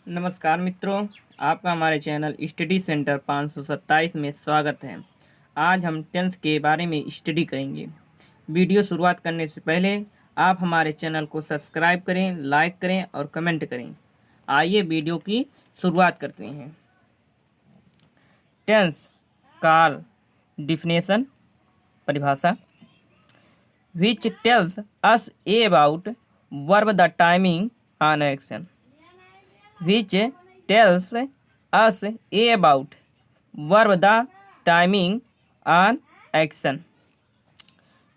नमस्कार मित्रों, आपका हमारे चैनल स्टडी सेंटर 527 में स्वागत है। आज हम टेंस के बारे में स्टडी करेंगे। वीडियो शुरुआत करने से पहले आप हमारे चैनल को सब्सक्राइब करें, लाइक करें और कमेंट करें। आइए वीडियो की शुरुआत करते हैं। टेंस काल डिफिनेशन परिभाषा which tells us about verb the timing on action which tells us about verb the timing on action,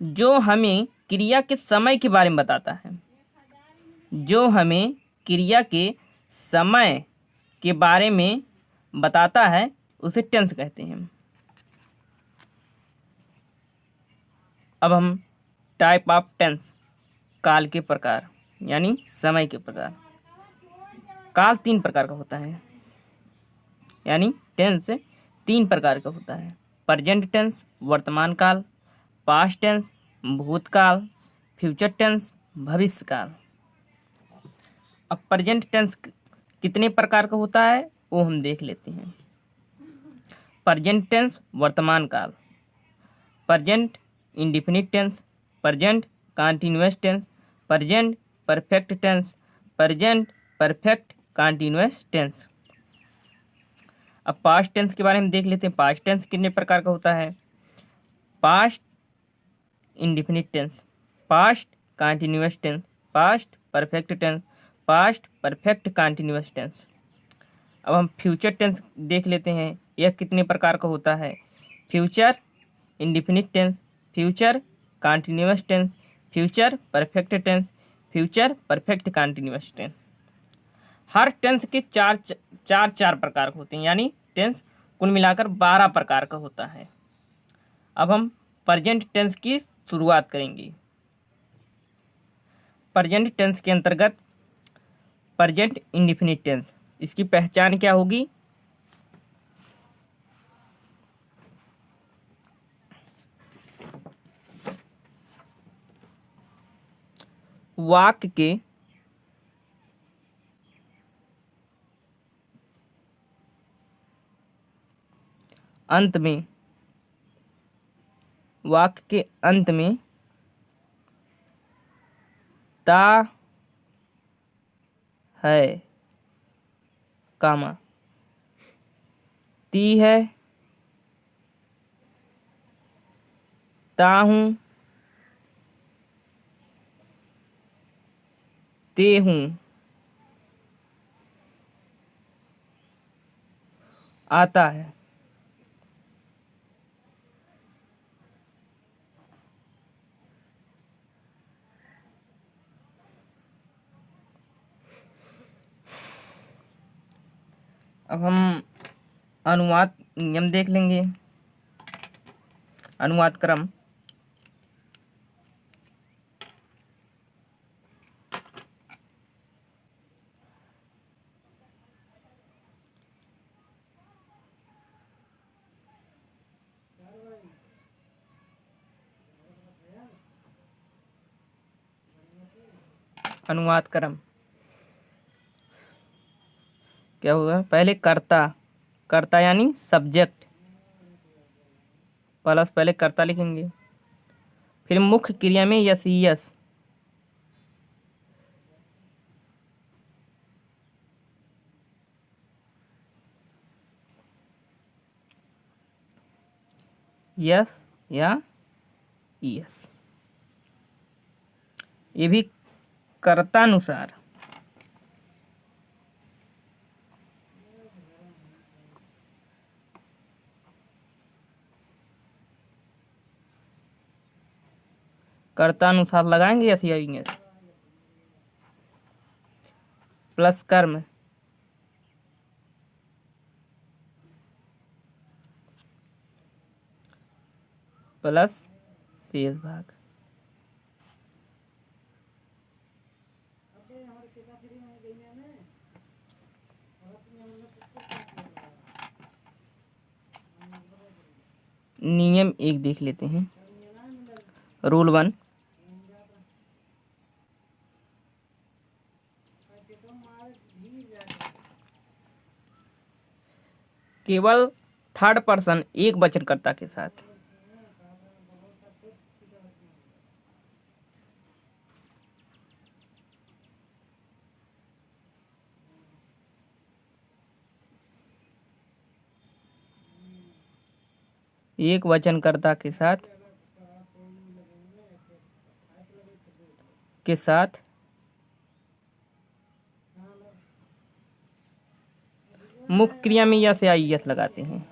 जो हमें क्रिया के समय के बारे में बताता है। जो हमें क्रिया के समय के बारे में बताता है उसे टेंस कहते हैं। अब हम टाइप ऑफ टेंस काल के प्रकार यानी समय के प्रकार। काल 3 प्रकार का होता है, यानी टेंस 3 प्रकार का होता है। प्रेजेंट टेंस वर्तमान काल, पास्ट टेंस भूतकाल, फ्यूचर टेंस भविष्य काल। अब प्रेजेंट टेंस कितने प्रकार का होता है वो हम देख लेते हैं। प्रेजेंट टेंस वर्तमान काल, present indefinite tense, present continuous tense, present perfect tense, present perfect continuous tense. अब पास्ट टेंस के बारे में देख लेते हैं। पास्ट टेंस कितने प्रकार का होता है? Past indefinite tense, past continuous tense, past perfect tense, past perfect continuous tense. अब हम फ्यूचर टेंस देख लेते हैं। यह कितने प्रकार का होता है? Future indefinite tense, future continuous tense, future perfect tense, future perfect continuous tense. हर टेंस के चार प्रकार होते हैं, यानी टेंस कुल मिलाकर 12 प्रकार का होता है। अब हम प्रेजेंट टेंस की शुरुआत करेंगे। प्रेजेंट टेंस के अंतर्गत प्रेजेंट इंडेफिनिट टेंस, इसकी पहचान क्या होगी? वाक्य के अंत में, वाक्य के अंत में ता है, कामा, ती है, ता हूँ, ते हूँ, आता है। अब हम अनुवाद नियम देख लेंगे। अनुवाद क्रम। अनुवाद क्रम क्या होगा? पहले कर्ता, कर्ता यानी सब्जेक्ट, प्लस पहले कर्ता लिखेंगे। फिर मुख्य क्रिया में यस यस, यस या यस, ये भी कर्तानुसार। कर्तानुसार लगाएंगे यस या यस। प्लस कर्म, प्लस शेष भाग। नियम 1 देख लेते हैं। रूल 1, केवल थर्ड पर्सन एक वचनकर्ता के साथ। एक वचनकर्ता के साथ मुख्य क्रिया में यस या यस लगाते हैं।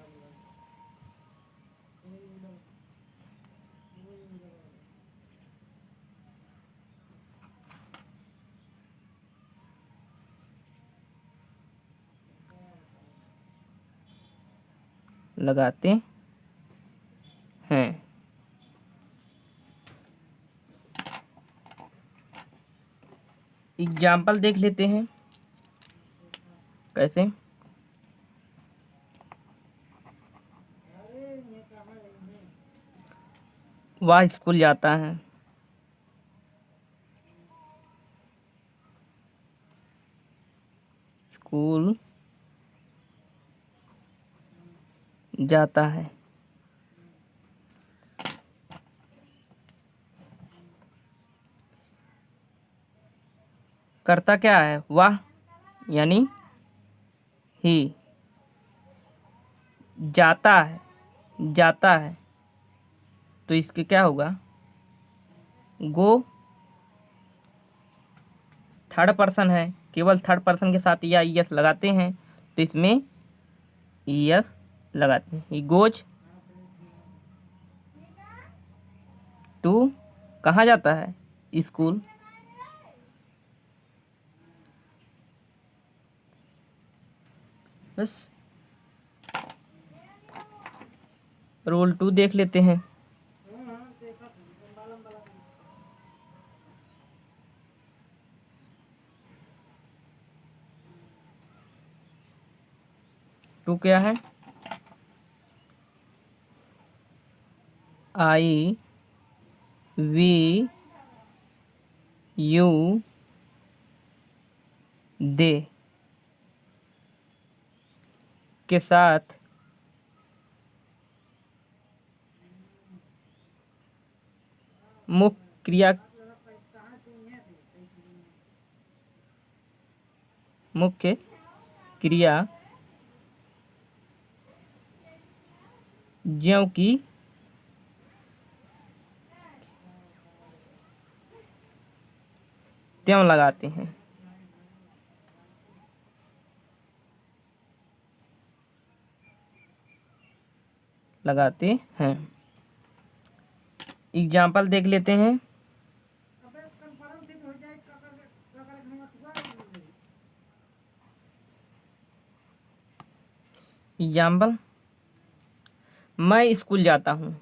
लगाते हैं। एग्जाम्पल देख लेते हैं कैसे। वह स्कूल जाता है। स्कूल जाता है। करता क्या है? वह यानी ही। जाता है, जाता है तो इसके क्या होगा? गो थर्ड पर्सन है, केवल थर्ड पर्सन के साथ या यस लगाते हैं तो इसमें यस लगाते हैं। ही गोज टू, कहाँ जाता है? स्कूल। बस। रोल 2 देख लेते हैं। टू क्या है? आई वी यू दे के साथ मुख्य क्रिया ज्यों की त्यों लगाते हैं। एग्जाम्पल देख लेते हैं। एग्जाम्पल, मैं स्कूल जाता हूँ।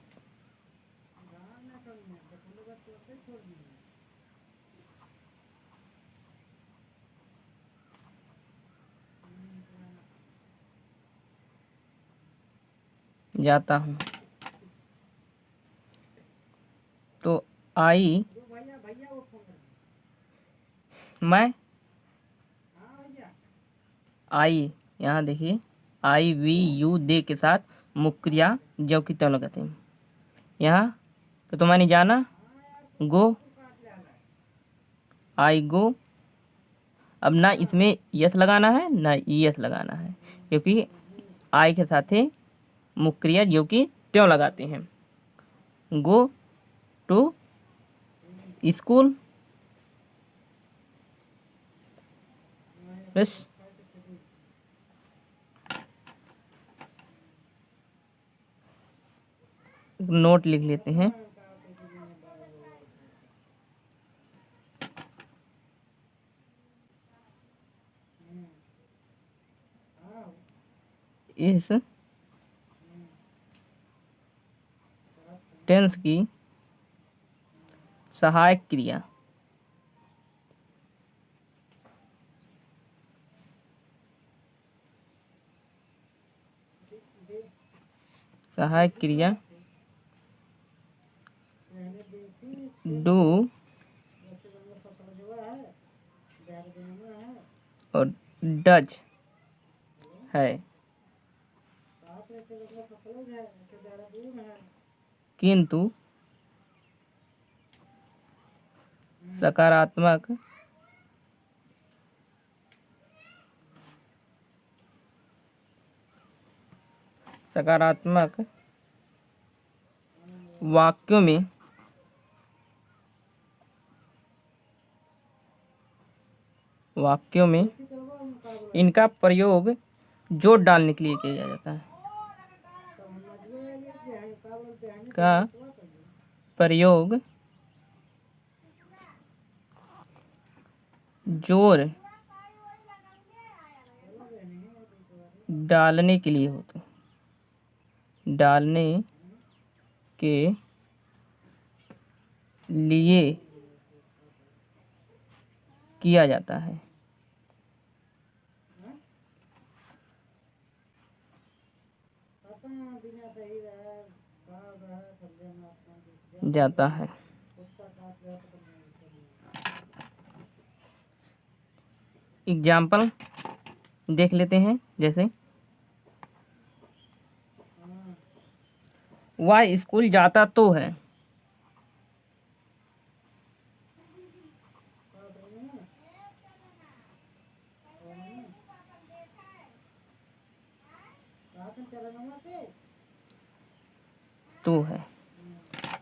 जाता हूँ तो आई, मैं आई, यहाँ देखिए आई वी यू दे के साथ मुख्य क्रिया जो की त्यों लगाते हैं। यहाँ तो मैंने जाना, गो, आई गो। अब ना इसमें यस लगाना है ना यस लगाना है, क्योंकि आई के साथ है मुख्य क्रिया जो कि त्यों लगाते हैं। Go to school. बस। नोट लिख लेते हैं। इस टेंस की सहायक क्रिया डू और डज है। किंतु सकारात्मक सकारात्मक वाक्यों में इनका प्रयोग जोड़ डालने के लिए किया जाता है। का प्रयोग जोड़ डालने के लिए होता है। डालने के लिए किया जाता है। जाता है। एग्जाम्पल देख लेते हैं। जैसे वह स्कूल जाता तो है। तो है।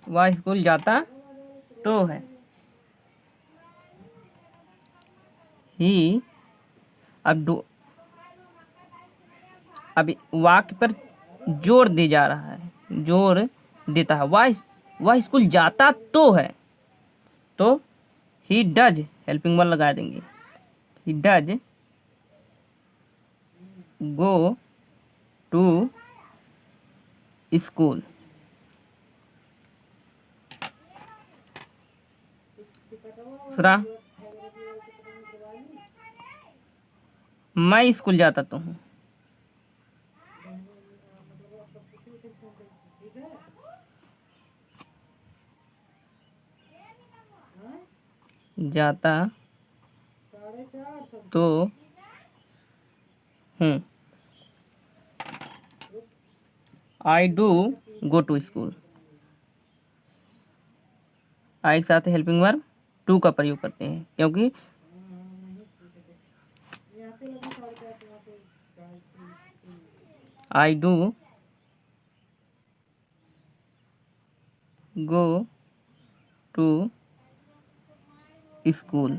वह स्कूल जाता तो है। ही अब वाक्य पर जोर दे जा रहा है, जोर देता है। वह स्कूल जाता तो है, तो ही डज हेल्पिंग वर्ब लगा देंगे। He does go to school. दूसरा, मैं स्कूल जाता तो हूँ। जाता तो हूँ। I do go to school. I के साथ हेल्पिंग वर्ब टू का प्रयोग करते हैं, क्योंकि I do go to school.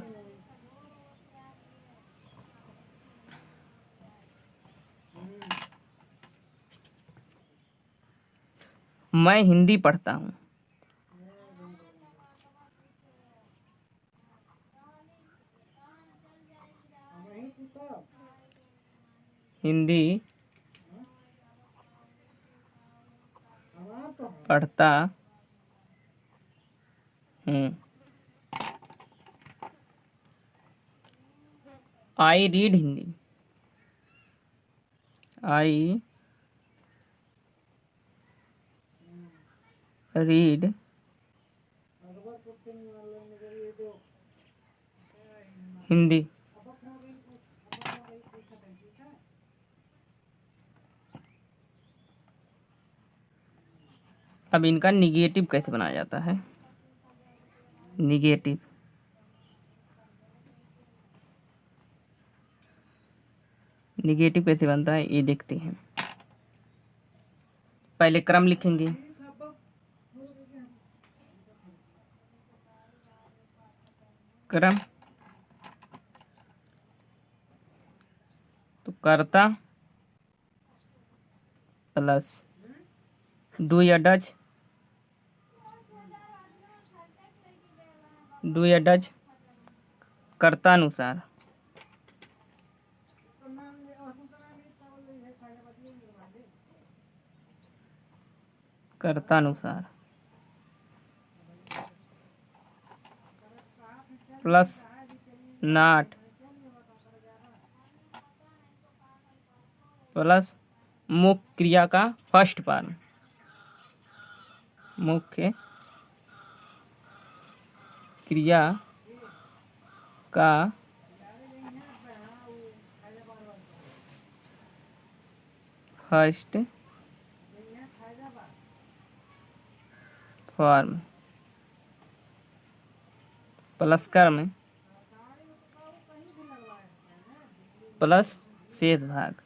मैं हिंदी पढ़ता हूँ। हिंदी पढ़ता हूँ। I read Hindi. I read Hindi. अब इनका निगेटिव कैसे बनाया जाता है। निगेटिव कैसे बनता है, ये देखते हैं। पहले क्रम लिखेंगे। क्रम तो करता प्लस डू या डज, डू या डज कर्तानुसार। कर्तानुसार प्लस नॉट प्लस मुख्य क्रिया का फर्स्ट पार्ट। मुख्य क्रिया का फर्स्ट फॉर्म प्लस कर्म प्लस शेष भाग।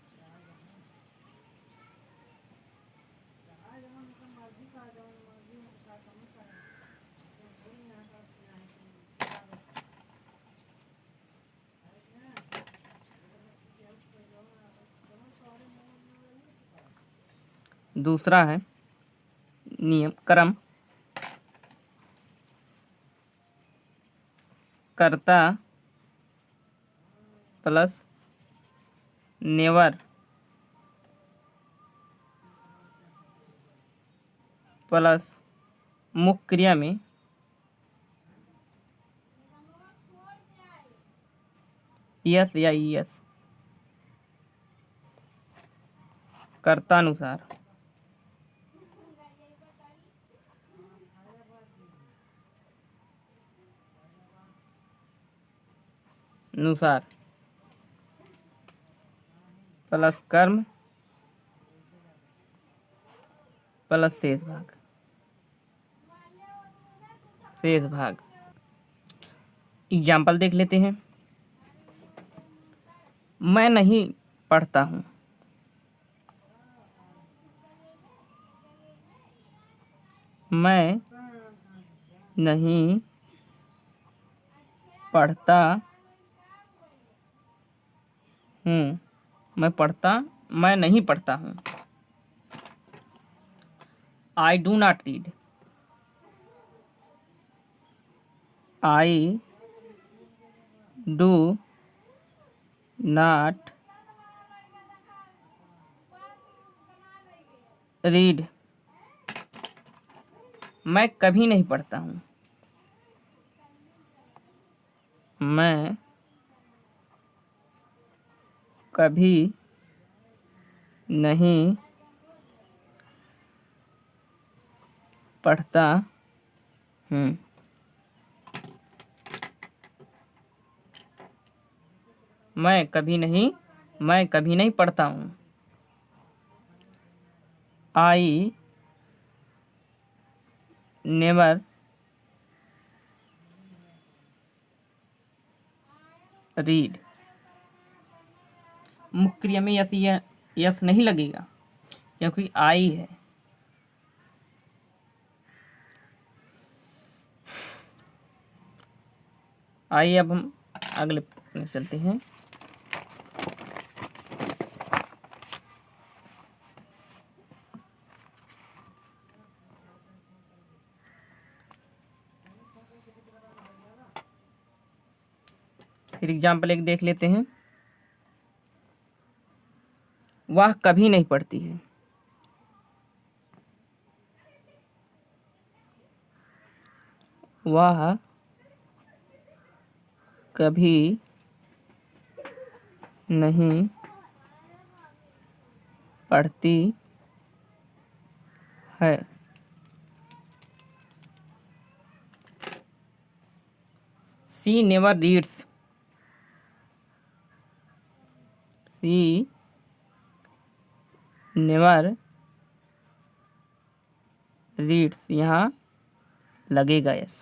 दूसरा है नियम क्रम कर्ता प्लस नेवर प्लस मुख्य क्रिया में यस या यस कर्तानुसार अनुसार प्लस कर्म प्लस शेष भाग। शेष भाग एग्जाम्पल देख लेते हैं। मैं नहीं पढ़ता हूँ। मैं नहीं पढ़ता हूँ। मैं नहीं पढ़ता हूँ। I do not read. I do not read. मैं कभी नहीं पढ़ता हूँ। मैं कभी नहीं पढ़ता हूँ। मैं कभी नहीं पढ़ता हूँ। I never read. मुख्य क्रिया में यस नहीं लगेगा क्योंकि आई है। आइए अब हम अगले में चलते हैं। फिर एग्जाम्पल एक देख लेते हैं। वह कभी नहीं पढ़ती है। वह कभी नहीं पढ़ती है। She never reads. She never reads. यहाँ लगेगा यस।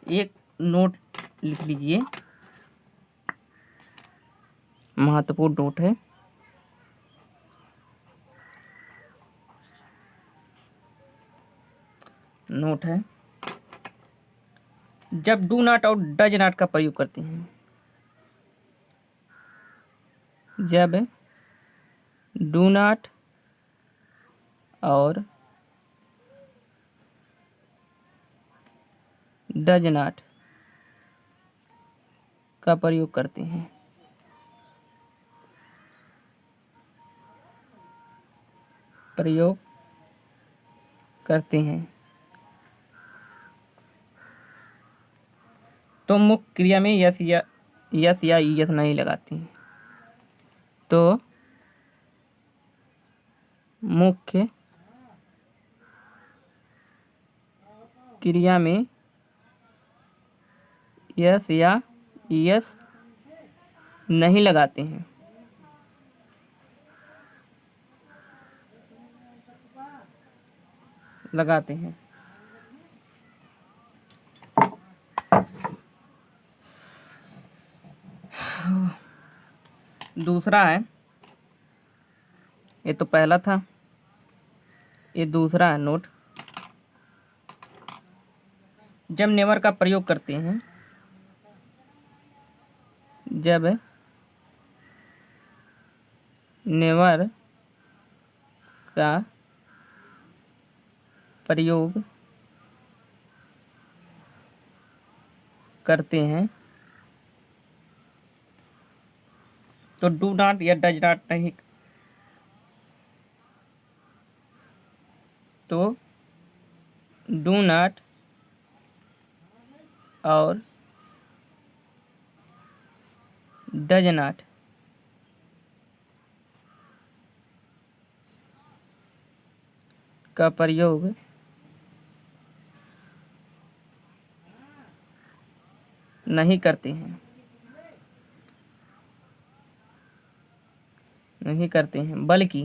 एक नोट लिख लीजिए, महत्वपूर्ण नोट है। नोट है जब डू नॉट और डज नॉट का प्रयोग करते हैं। जब डू नॉट और डज नॉट का प्रयोग करते हैं तो मुख्य क्रिया में यस या यस नहीं लगाती हैं। तो मुख्य क्रिया में यस या यस नहीं लगाते हैं। लगाते हैं। दूसरा है, ये तो पहला था, ये दूसरा है नोट। जब नेवर का प्रयोग करते हैं, जब नेवर का प्रयोग करते हैं तो डू नॉट या डज नॉट नहीं, तो डू नॉट और डज नॉट का प्रयोग नहीं करते हैं, नहीं करते हैं, बल्कि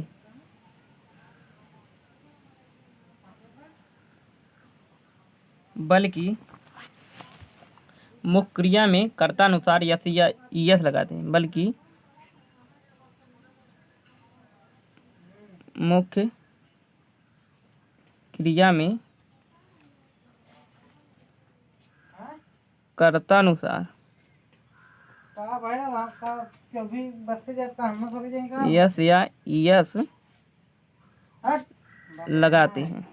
मुख्य क्रिया में कर्तानुसार यस या ईएस लगाते हैं, बल्कि मुख्य क्रिया में कर्तानुसार यस या ईएस लगाते हैं।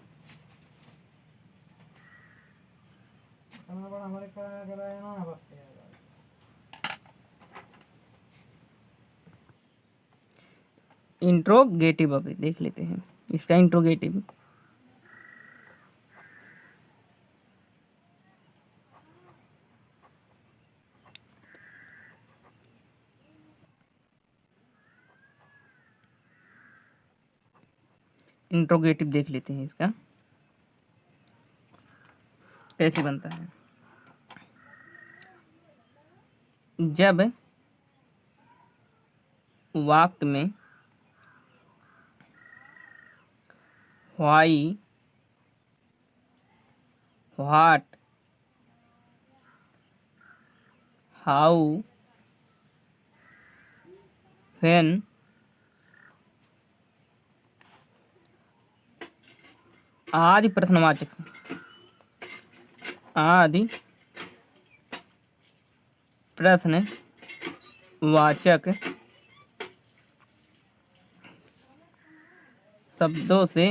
इंट्रोगेटिव अभी देख लेते हैं इसका इंट्रोगेटिव। इंट्रोगेटिव देख लेते हैं इसका कैसे बनता है। जब वाक्य में व्हाई, व्हाट, हाउ, व्हेन आदि प्रश्नवाचक शब्दों से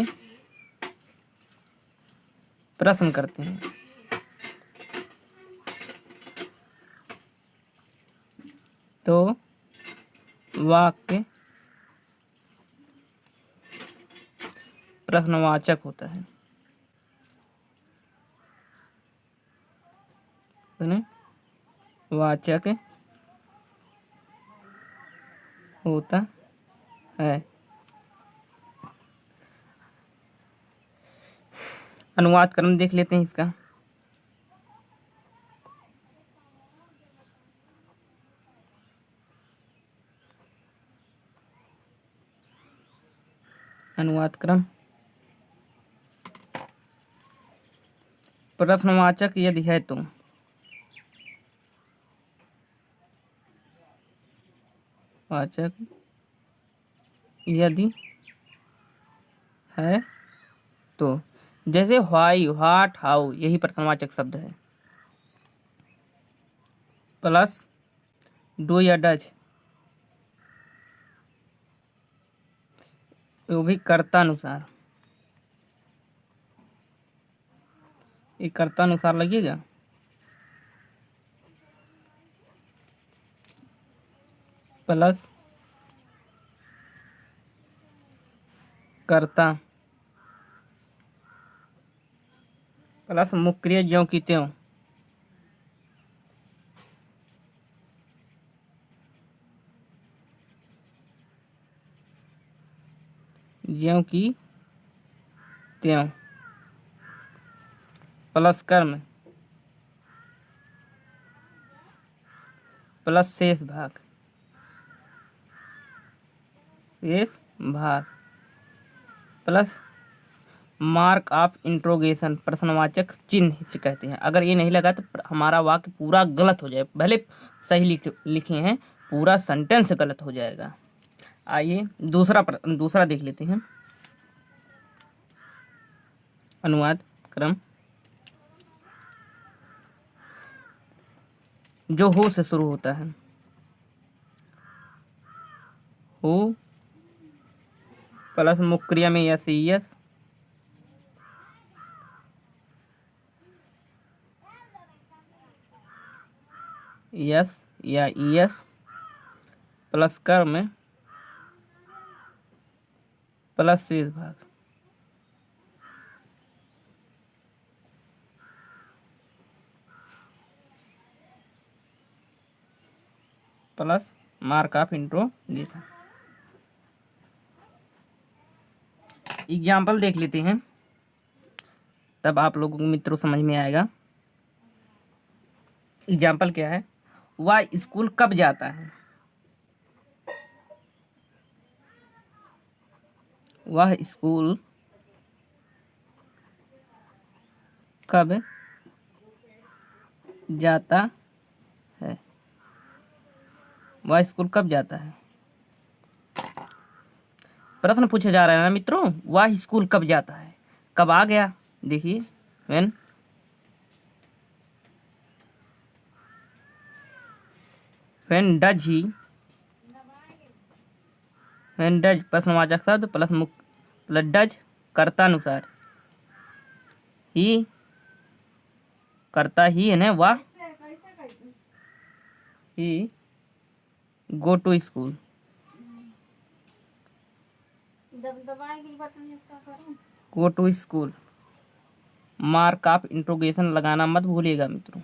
प्रश्न करते हैं तो वाक्य प्रश्नवाचक होता है। वाचक होता है। अनुवाद क्रम देख लेते हैं इसका। अनुवाद क्रम प्रश्नवाचक यदि है तो वाचक यदि है तो, जैसे व्हाई, व्हाट, हाउ यही प्रश्नवाचक शब्द है, प्लस डू या डज वो भी कर्तानुसार, ये कर्तानुसार लगेगा, प्लस कर्ता प्लस मुख्य क्रिया ज्यों की त्यों, ज्यों की त्यों, प्लस कर्म प्लस शेष भाग, शेष भाग प्लस मार्क ऑफ इंट्रोगेशन, प्रश्नवाचक चिन्ह से कहते हैं। अगर ये नहीं लगा तो हमारा वाक्य पूरा गलत हो जाए, भले सही लिखे हैं, पूरा सेंटेंस गलत हो जाएगा। आइए दूसरा देख लेते हैं। अनुवाद क्रम जो हो से शुरू होता है। हो प्लस मुख्य क्रिया में यस यस, यस या यस प्लस कर्म प्लस शेष भाग plus mark of interrogation. Example देख लेते हैं, तब आप लोगों को मित्रों समझ में आएगा। एग्जाम्पल क्या है? वह स्कूल कब जाता है? वह स्कूल कब जाता है? वह स्कूल कब जाता है? प्रश्न पूछा जा रहा है ना मित्रों, वह स्कूल कब जाता है, कब आ गया। देखिए व्हेन डज प्रश्नवाचक शब्द प्लस डज कर्ता अनुसार, ही करता ही है ना, वाह he go to school. Go to school, mark of interrogation लगाना मत भूलिएगा मित्रों।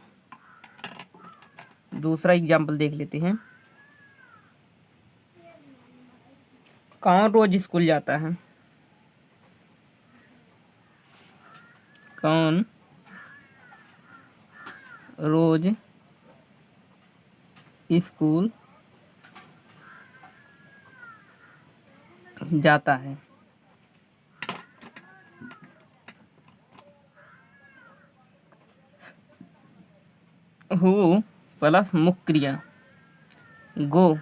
दूसरा एग्जाम्पल देख लेते हैं। कौन रोज स्कूल जाता है? कौन रोज स्कूल जाता है? हु प्लस मुख्य क्रिया गो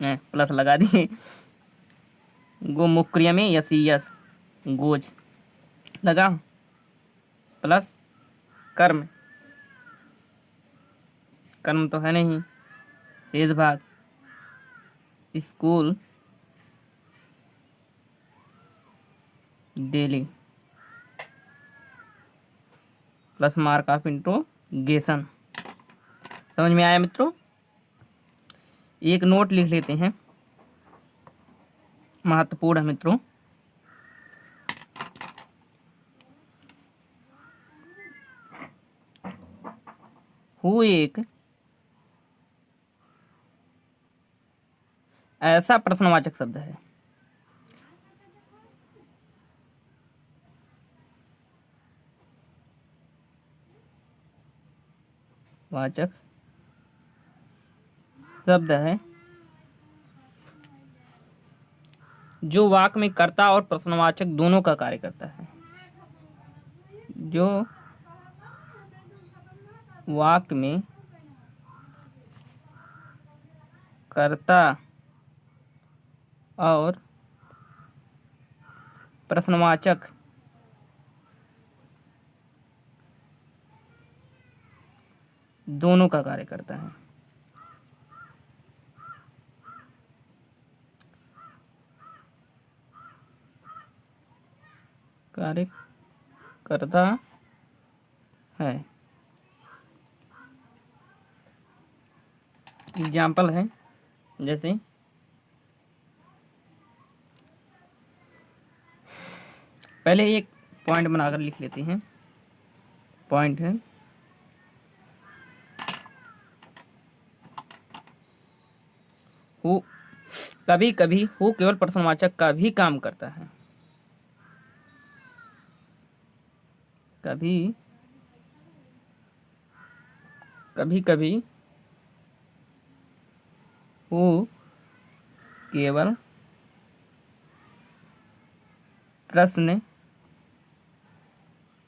प्लस लगा दिए, गो मुख्य क्रिया में यस यस गोज लगा, प्लस कर्म कर्म तो है नहीं, शेष भाग school daily plus mark of interrogation. समझ में आया मित्रों? एक नोट लिख लेते हैं, महत्वपूर्ण है मित्रों। हु एक ऐसा प्रश्नवाचक शब्द है वाचक शब्द है जो वाक्य में कर्ता और प्रश्नवाचक दोनों का कार्य करता है। जो वाक्य में कर्ता और प्रश्नवाचक दोनों का कार्य करता है। कार्य करता है। एग्जाम्पल है, जैसे पहले एक पॉइंट बनाकर लिख लेते हैं। पॉइंट है हु, कभी कभी हु केवल प्रश्नवाचक का भी काम करता है। कभी कभी हु केवल प्रश्न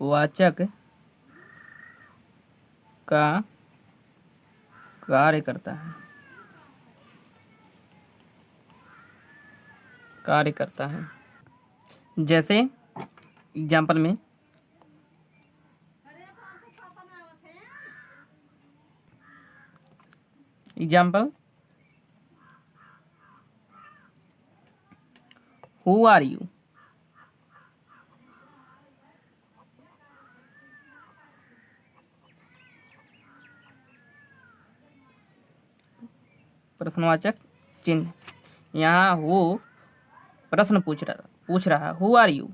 वाचक का कार्य करता है, कार्य करता है। जैसे एग्जाम्पल में हु आर यू, प्रश्नवाचक चिन्ह। यहाँ वो प्रश्न पूछ रहा हु आर यू,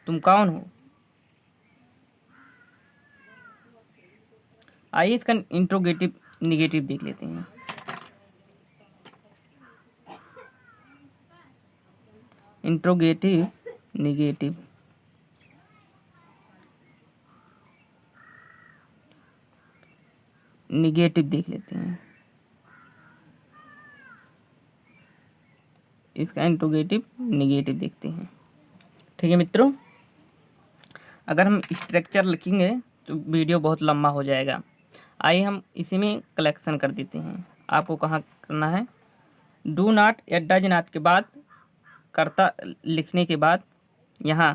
तुम कौन हो। आइए इसका इंट्रोगेटिव निगेटिव देख लेते हैं। इंट्रोगेटिव निगेटिव, निगेटिव देख लेते हैं। इसका इंट्रोगेटिव निगेटिव देखते हैं। ठीक है मित्रों, अगर हम स्ट्रक्चर लिखेंगे तो वीडियो बहुत लंबा हो जाएगा। आइए हम इसी में कलेक्शन कर देते हैं। आपको कहाँ करना है, डू नॉट या डज नॉट के बाद कर्ता लिखने के बाद यहाँ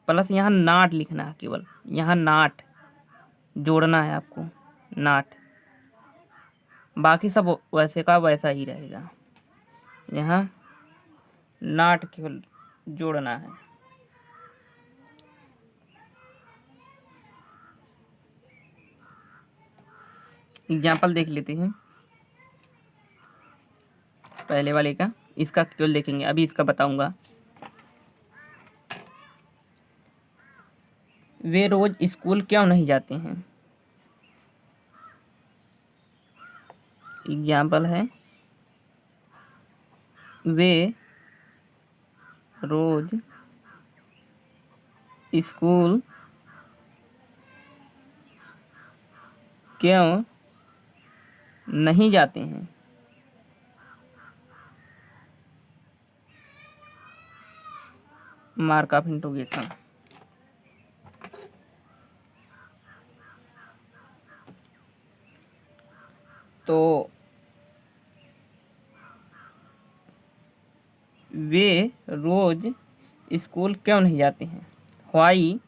प्लस यहाँ नॉट लिखना है। केवल यहाँ नॉट जोड़ना है आपको, नॉट, बाकी सब वैसे का वैसा ही रहेगा। यहाँ नॉट केवल जोड़ना है। एग्जाम्पल देख लेते हैं पहले वाले का। इसका केवल देखेंगे, अभी इसका बताऊंगा। वे रोज स्कूल क्यों नहीं जाते हैं। एग्जाम्पल है वे रोज स्कूल क्यों नहीं जाते हैं। Mark of interrogation. तो वे रोज स्कूल क्यों नहीं जाते हैं। व्हाई,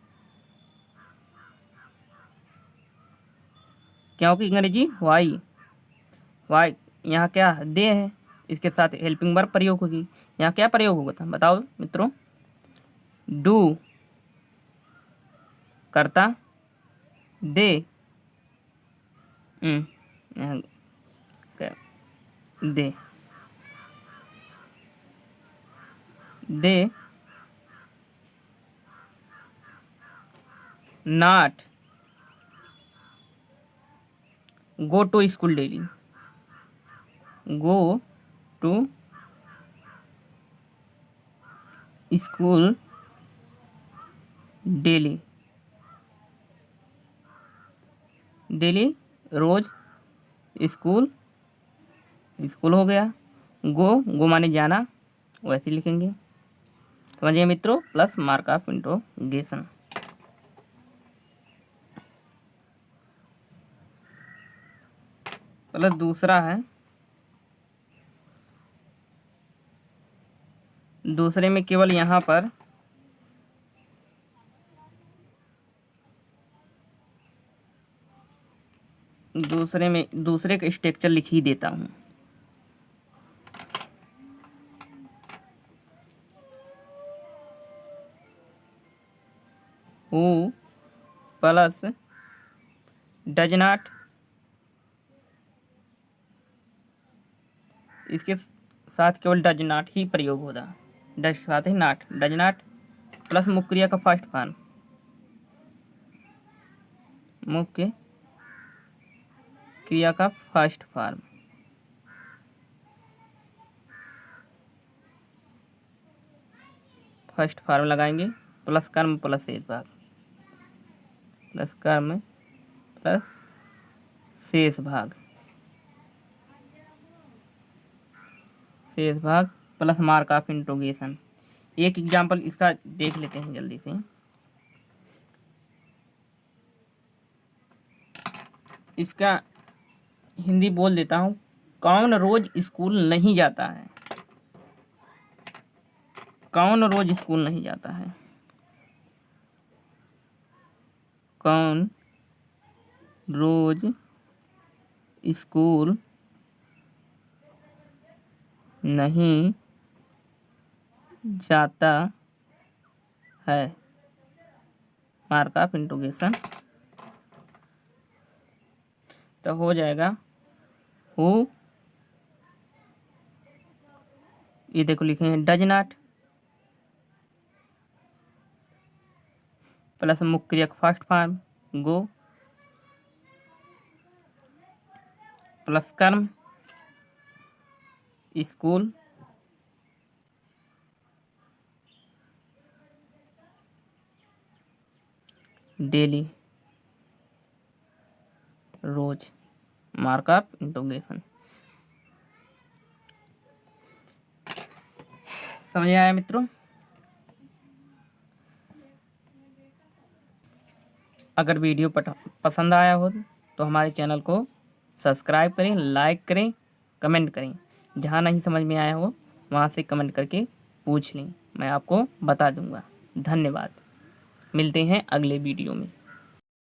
क्योंकि अंग्रेजी व्हाई, वाई यहाँ क्या दे है, इसके साथ हेल्पिंग वर्ब प्रयोग होगी। यहाँ क्या प्रयोग होगा था बताओ मित्रों, डू करता, दे यहाँ क्या they, they not go to school daily, go to school daily, daily रोज स्कूल, स्कूल हो गया। गो माने जाना, वैसे लिखेंगे। समझिए मित्रों, plus mark of interrogation. Plus दूसरा है, दूसरे में केवल यहाँ पर दूसरे का स्ट्रक्चर लिख ही देता हूँ। हु प्लस डज नॉट, इसके साथ केवल डज नॉट ही प्रयोग होता, डज के साथ ही नॉट, डज नॉट प्लस मुख्य क्रिया का फर्स्ट फॉर्म, मुख्य क्रिया का फर्स्ट फॉर्म, फर्स्ट फॉर्म लगाएंगे, प्लस कर्म प्लस शेष भाग, प्लस कर्म प्लस शेष भाग, शेष भाग प्लस मार्क ऑफ इंट्रोगेशन। एक एग्जाम्पल इसका देख लेते हैं जल्दी से। इसका हिंदी बोल देता हूँ। कौन रोज स्कूल नहीं जाता है? कौन रोज स्कूल नहीं जाता है? कौन रोज स्कूल नहीं जाता है? Mark of interrogation. तो हो जाएगा हु, ये देखो लिखे हैं डज नॉट, प्लस मुख्य क्रिया फर्स्ट फॉर्म गो, प्लस कर्म स्कूल, डेली रोज, मार्क ऑफ इंटरोगेशन। समझ आया मित्रों? अगर वीडियो पसंद आया हो तो हमारे चैनल को सब्सक्राइब करें, लाइक करें, कमेंट करें। जहाँ नहीं समझ में आया हो वहाँ से कमेंट करके पूछ लें, मैं आपको बता दूंगा। धन्यवाद। मिलते हैं अगले वीडियो में।